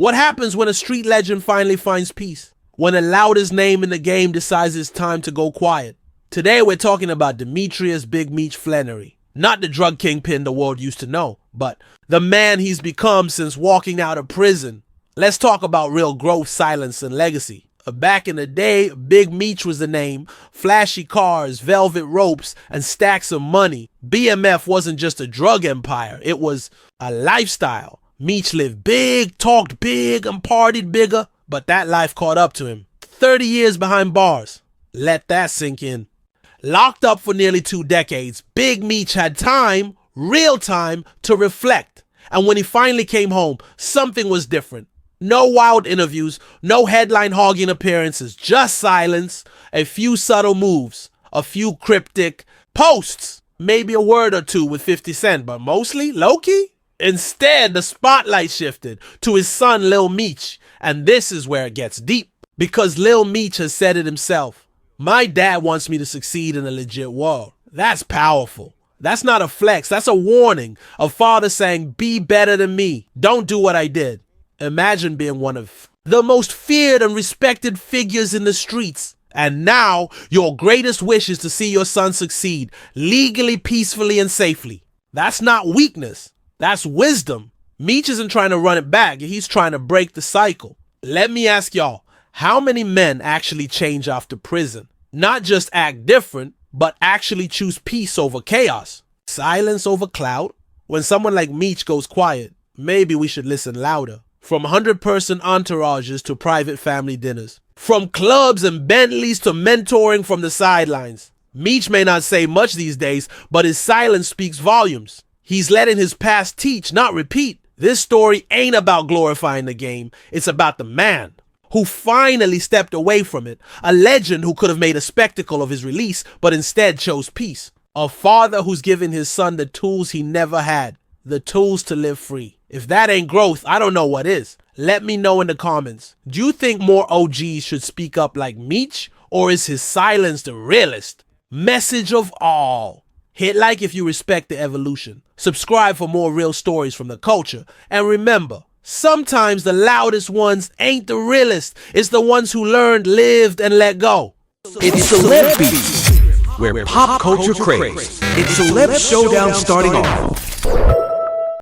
What happens when a street legend finally finds peace? When the loudest name in the game decides it's time to go quiet? Today we're talking about Demetrius Big Meech Fenery. Not the drug kingpin the world used to know, but the man he's become since walking out of prison. Let's talk about real growth, silence, and legacy. Back in the day, Big Meech was the name. Flashy cars, velvet ropes, and stacks of money. BMF wasn't just a drug empire, it was a lifestyle. Meech lived big, talked big, and partied bigger, but that life caught up to him. 30 years behind bars. Let that sink in. Locked up for nearly 2 decades, Big Meech had time, real time, to reflect. And when he finally came home, something was different. No wild interviews, no headline-hogging appearances, just silence, a few subtle moves, a few cryptic posts, maybe a word or two with 50 Cent, but mostly low-key. Instead, the spotlight shifted to his son Lil Meech, and this is where it gets deep, because Lil Meech has said it himself. My dad wants me to succeed in a legit world. That's powerful. That's not a flex, that's a warning. A father saying, be better than me, don't do what I did. Imagine being one of the most feared and respected figures in the streets. And now, your greatest wish is to see your son succeed, legally, peacefully, and safely. That's not weakness. That's wisdom. Meech isn't trying to run it back. He's trying to break the cycle. Let me ask y'all, how many men actually change after prison? Not just act different, but actually choose peace over chaos. Silence over clout. When someone like Meech goes quiet, maybe we should listen louder. From 100-person entourages to private family dinners. From clubs and Bentleys to mentoring from the sidelines. Meech may not say much these days, but his silence speaks volumes. He's letting his past teach, not repeat. This story ain't about glorifying the game. It's about the man who finally stepped away from it. A legend who could have made a spectacle of his release, but instead chose peace. A father who's given his son the tools he never had. The tools to live free. If that ain't growth, I don't know what is. Let me know in the comments. Do you think more OGs should speak up like Meech? Or is his silence the realest? Message of all. Hit like if you respect the evolution. Subscribe for more real stories from the culture. And remember, sometimes the loudest ones ain't the realest. It's the ones who learned, lived, and let go. It's Celeb Beat, where pop culture craves. It's Celeb Showdown starting off.